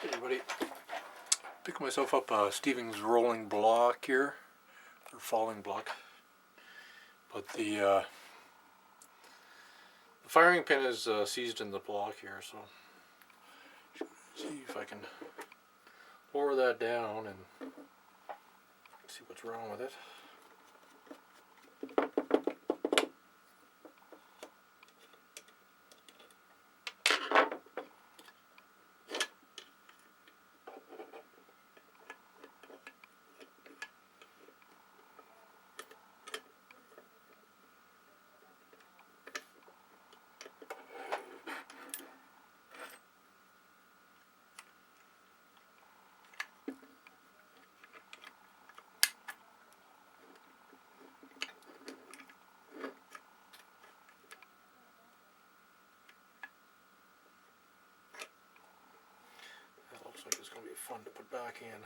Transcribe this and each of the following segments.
Hey everybody, pick myself up Stevens rolling block here, or falling block, but the firing pin is seized in the block here, so see if I can lower that down and see what's wrong with it. That looks like it's going to be fun to put back in.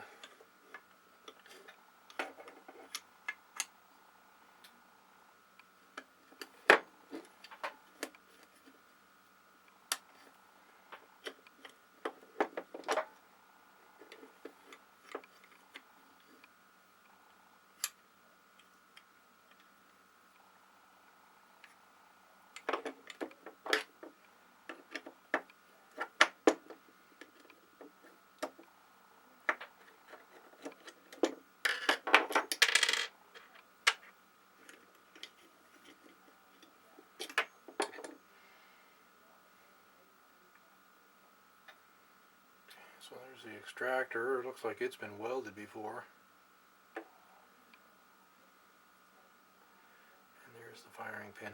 So there's the extractor. It looks like it's been welded before. And there's the firing pin.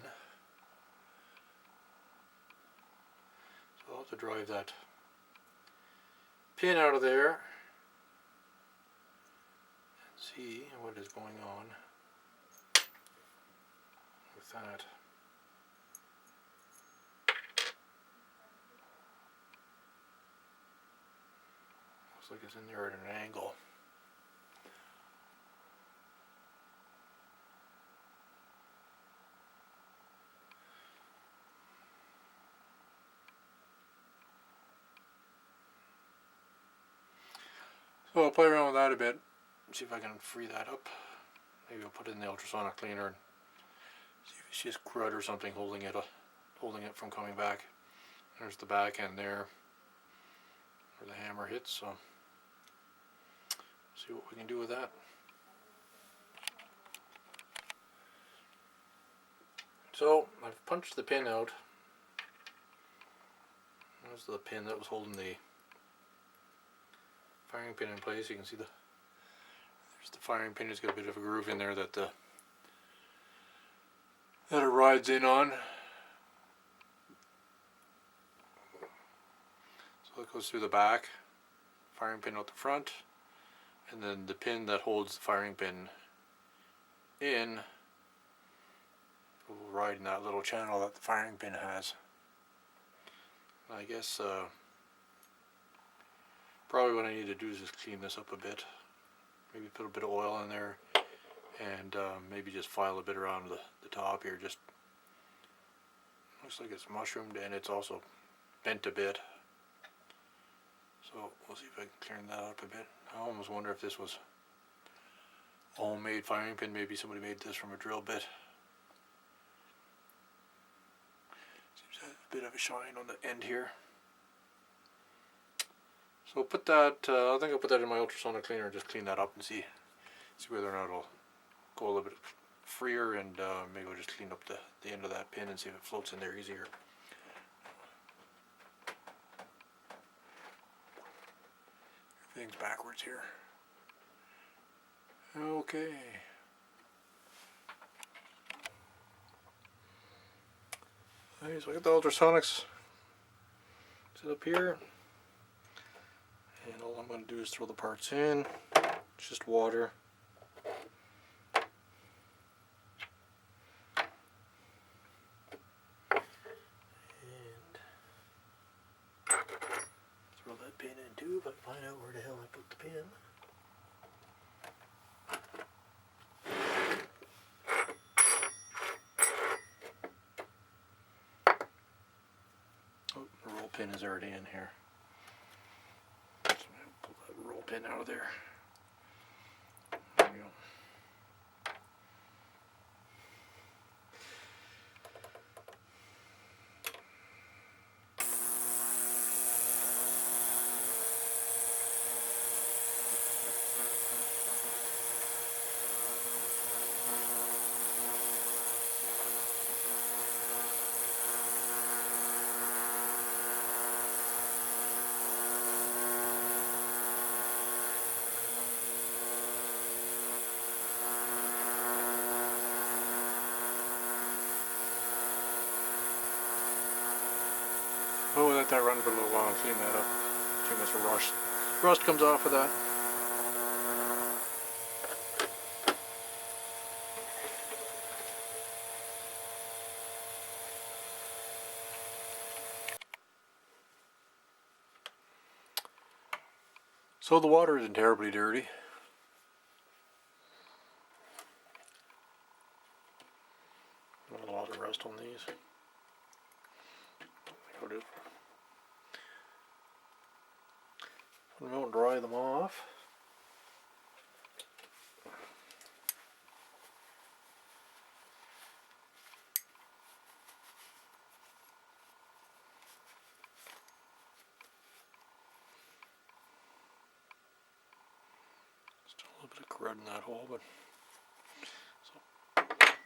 So I'll have to drive that pin out of there and see what is going on with that. Looks like it's in there at an angle. So I'll play around with that a bit, see if I can free that up. Maybe I'll put it in the ultrasonic cleaner and see if it's just crud or something holding it from coming back. There's the back end there where the hammer hits, so see what we can do with that. So I've punched the pin out. There's the pin that was holding the firing pin in place. You can see there's the firing pin. It's got a bit of a groove in there that it rides in on. So it goes through the back, firing pin out the front, and then the pin that holds the firing pin in will ride in that little channel that the firing pin has. I guess probably what I need to do is just clean this up a bit. Maybe put a bit of oil in there and maybe just file a bit around the top here. Just looks like it's mushroomed and it's also bent a bit. So we'll see if I can clean that up a bit. I almost wonder if this was a homemade firing pin. Maybe somebody made this from a drill bit. Seems to have a bit of a shine on the end here. So put that, I think I'll put that in my ultrasonic cleaner and just clean that up and see whether or not it'll go a little bit freer, and maybe I'll just clean up the end of that pin and see if it floats in there easier. Everything's backwards here. Okay. Alright, so I got the ultrasonics set up here. And all I'm going to do is throw the parts in. It's just water. And throw that pin in too, if I can find out where the hell I put the pin. Oh, the roll pin is already in here. the roll pin out of there. There we go. Oh, we'll let that run for a little while and clean that up. Too much rust. Rust comes off of that. So the water isn't terribly dirty. Not a lot of rust on these. Put them out and dry them off. Still a little bit of crud in that hole, but so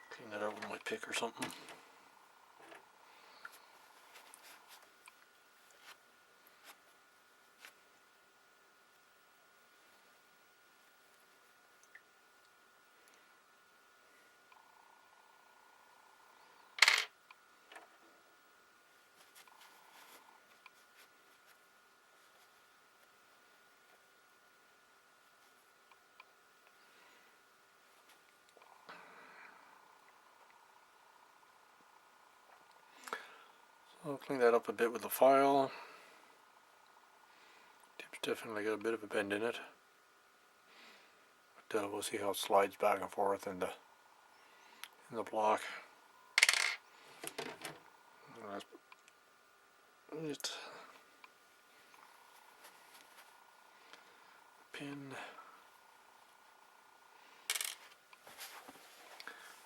clean that out with my pick or something. I'll clean that up a bit with the file. Tip's definitely got a bit of a bend in it. But we'll see how it slides back and forth in the block. Just pin.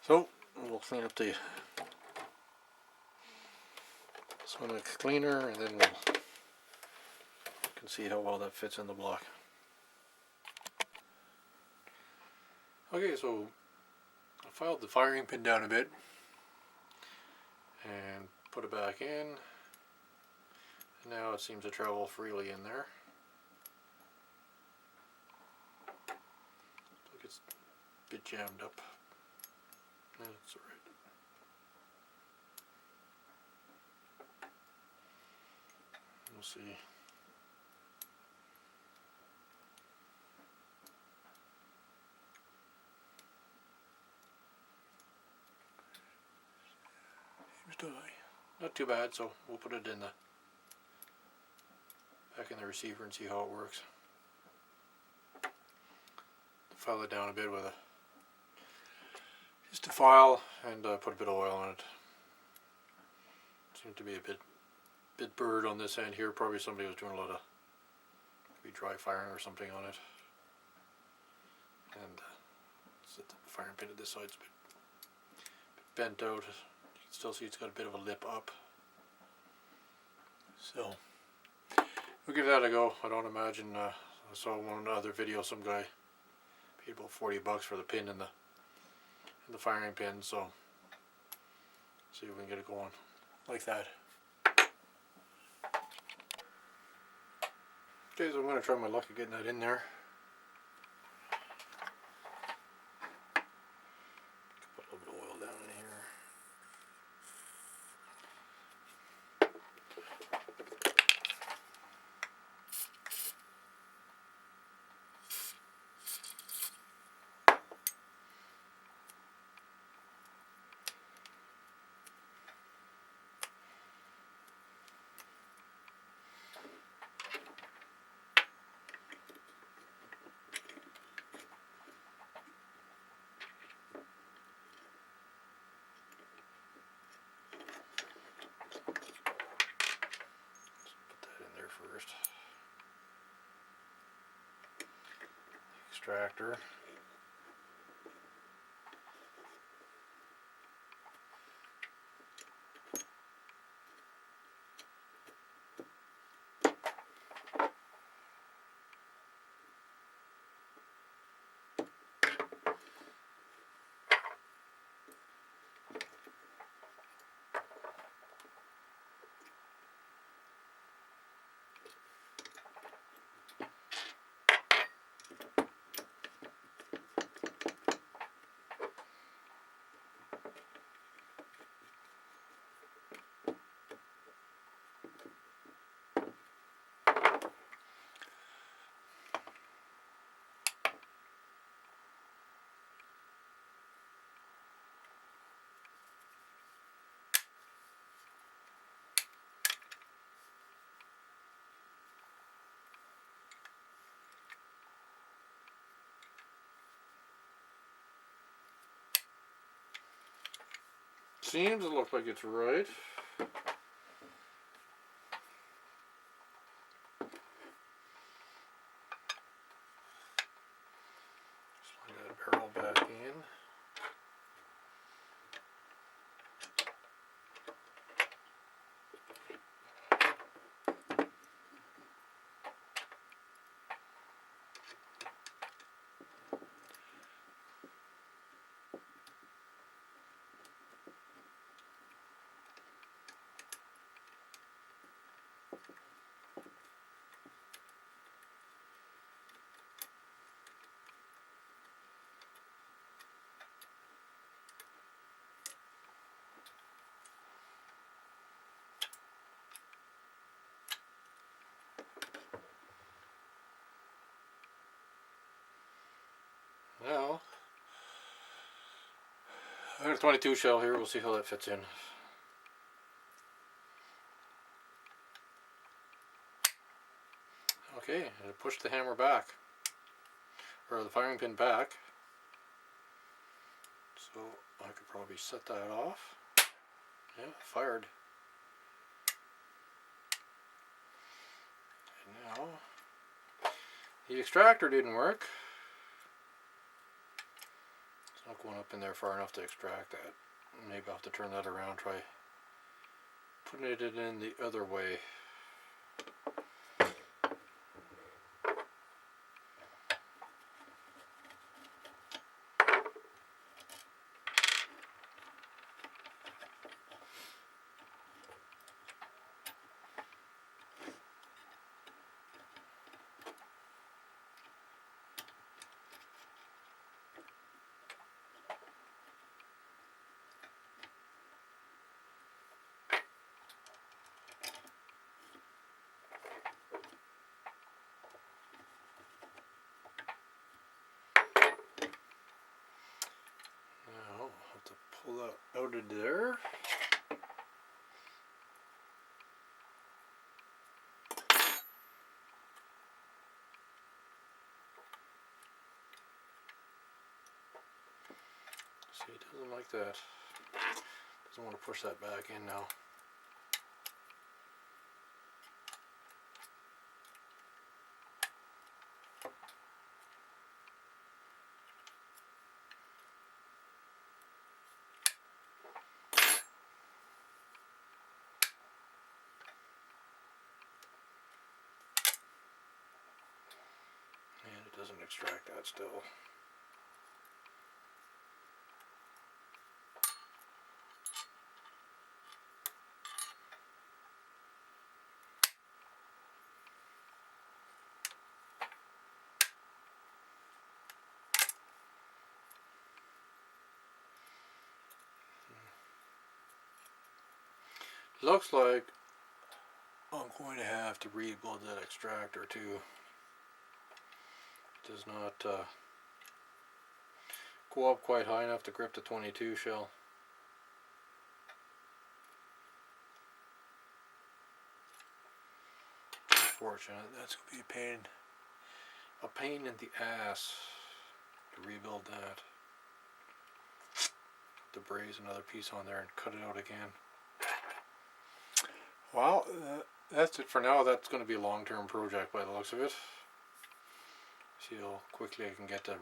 So we'll clean up this one with cleaner, and then you can see how well that fits in the block. Okay, so I filed the firing pin down a bit and put it back in, and now it seems to travel freely in there. Look, it's a bit jammed up. That's alright. We'll see. Not too bad, so we'll put it in back in the receiver and see how it works. File it down a bit with just a file and put a bit of oil on it. Seemed to be a bit burred on this end here. Probably somebody was doing a lot of maybe dry firing or something on it. And the firing pin at this side's a bit bent out. You can still see it's got a bit of a lip up. So we'll give that a go. I don't imagine. I saw one other video. Some guy paid about $40 for the pin in the firing pin. So see if we can get it going like that. Okay, so I'm going to try my luck at getting that in there. Put a little bit of oil down in here. First. extractor. Seems to look like it's right. Slide that barrel back in. Now, I got a 22 shell here. We'll see how that fits in. Okay, and push the hammer back, or the firing pin back. So I could probably set that off. Yeah, fired. And now, the extractor didn't work. It's not going up in there far enough to extract that. Maybe I'll have to turn that around, try putting it in the other way. Now I'll have to pull that out of there. See, it doesn't like that. Doesn't want to push that back in now. And it doesn't extract that still. Looks like I'm going to have to rebuild that extractor too. It does not go up quite high enough to grip the 22 shell. Unfortunate. That's going to be a pain in the ass to rebuild that. To braze another piece on there and cut it out again. Well, that's it for now. That's going to be a long-term project by the looks of it. See how quickly I can get to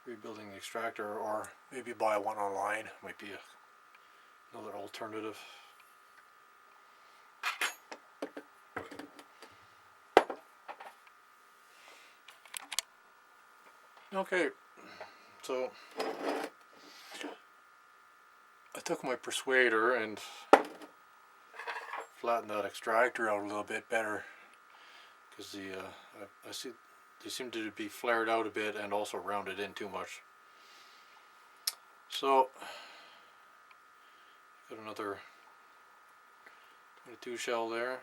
rebuilding the extractor, or maybe buy one online. Might be another alternative. Okay, so I took my persuader and flattened that extractor out a little bit better, because I see they seem to be flared out a bit and also rounded in too much. So got another 22 shell there.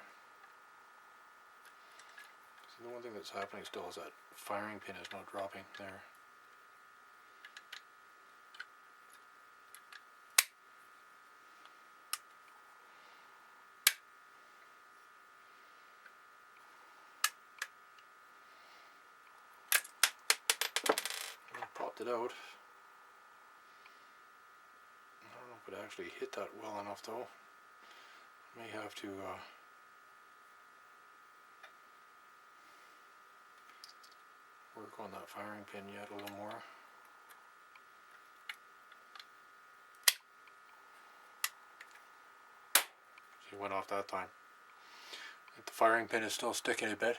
So the one thing that's happening still is that firing pin is not dropping there. Popped it out. I don't know if it actually hit that well enough though. May have to work on that firing pin yet a little more. See, it went off that time. I think the firing pin is still sticking a bit,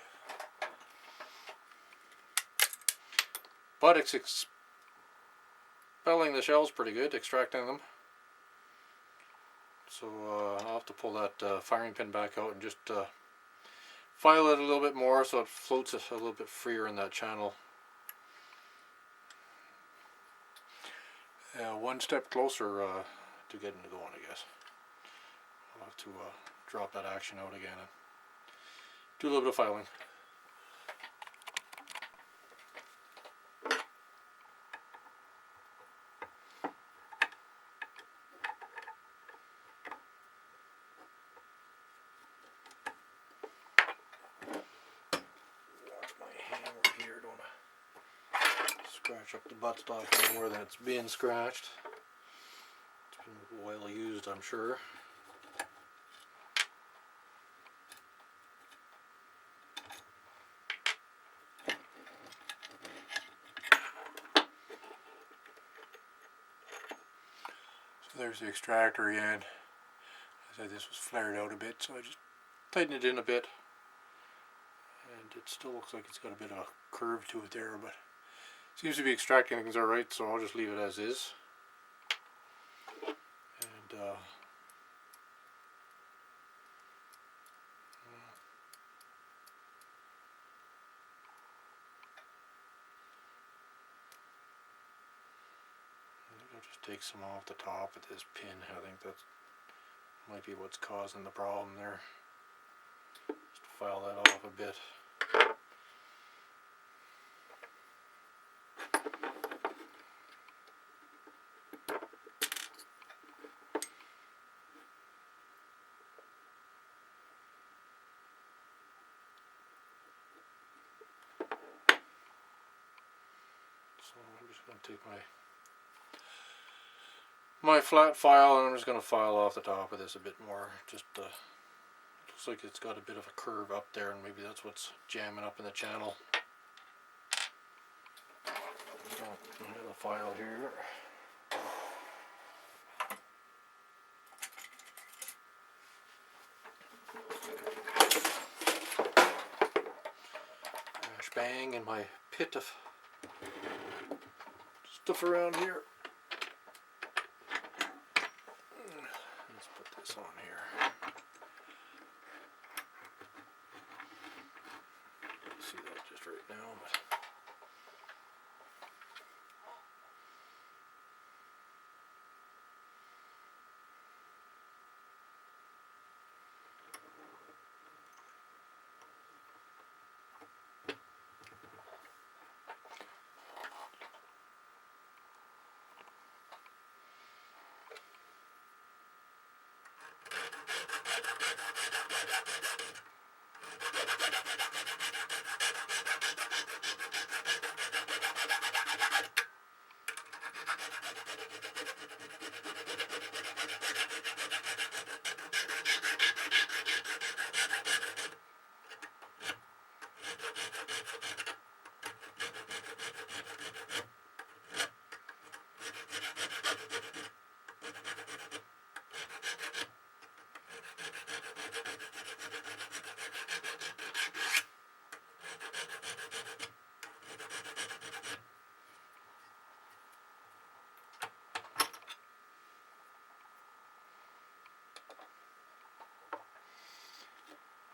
but it's expelling the shells pretty good, extracting them. So I'll have to pull that firing pin back out and just file it a little bit more so it floats a little bit freer in that channel. One step closer to getting it going, I guess. I'll have to drop that action out again and do a little bit of filing. Scratch up the buttstock anywhere that's being scratched. It's been well used, I'm sure. So there's the extractor again. I said this was flared out a bit, so I just tightened it in a bit. And it still looks like it's got a bit of a curve to it there, but seems to be extracting things alright, so I'll just leave it as is. And I'll just take some off the top of this pin. I think that might be what's causing the problem there. Just file that off a bit. So I'm just going to take my flat file and I'm just going to file off the top of this a bit more. Just looks like it's got a bit of a curve up there, and maybe that's what's jamming up in the channel. So I have a file here. Crash bang in my pit of stuff around here. Let's put this on here. See that just right now, but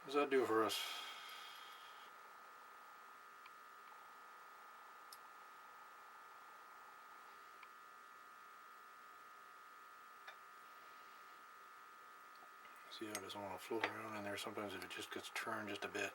What does that do for us? See how it doesn't want to float around in there sometimes if it just gets turned just a bit.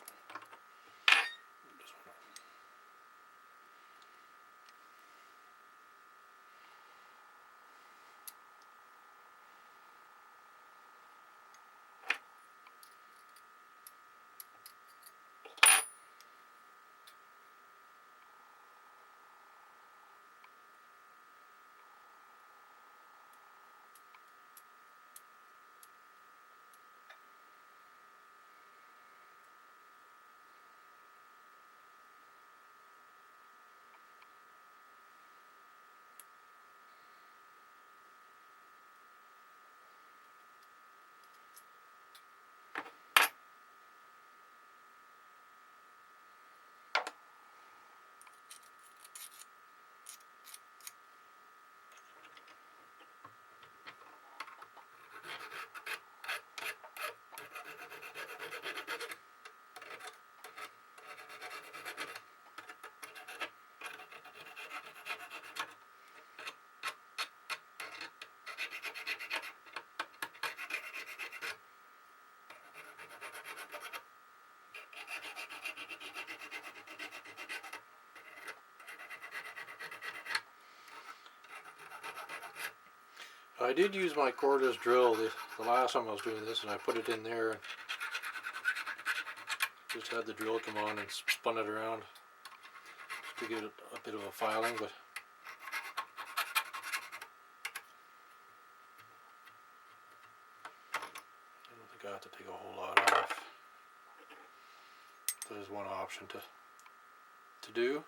I did use my cordless drill the last time I was doing this, and I put it in there and just had the drill come on and spun it around to get a bit of a filing, but I don't think I have to take a whole lot off. That is one option to do.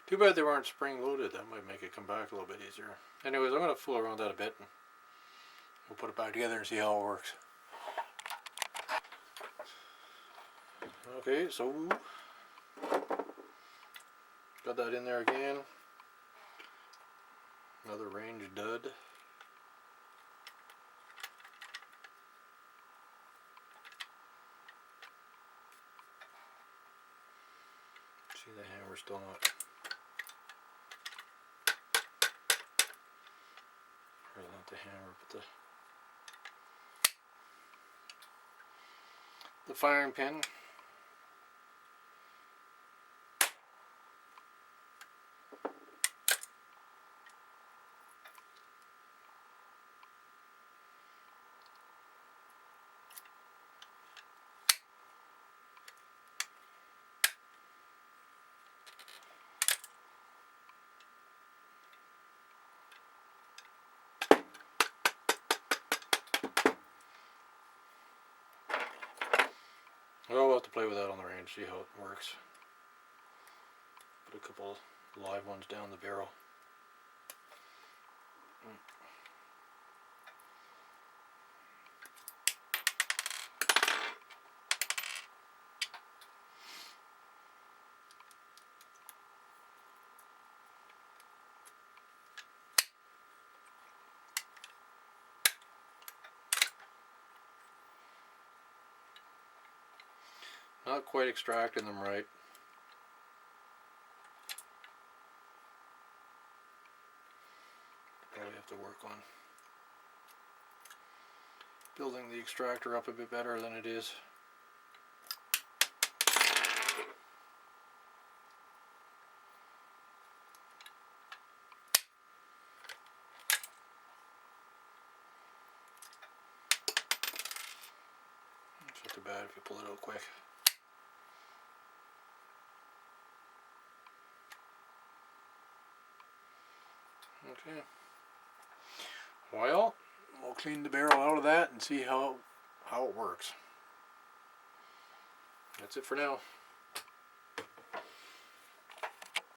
Too bad they weren't spring loaded. That might make it come back a little bit easier. Anyways, I'm going to fool around that a bit and we'll put it back together and see how it works. Okay, so got that in there again. Another range dud. See, the hammer's still not. Or not the hammer, but the firing pin. play with that on the range, see how it works. Put a couple live ones down the barrel. Not quite extracting them right. Probably have to work on building the extractor up a bit better than it is. It's not too bad if you pull it out quick. Okay. Well, we'll clean the barrel out of that and see how it works. That's it for now.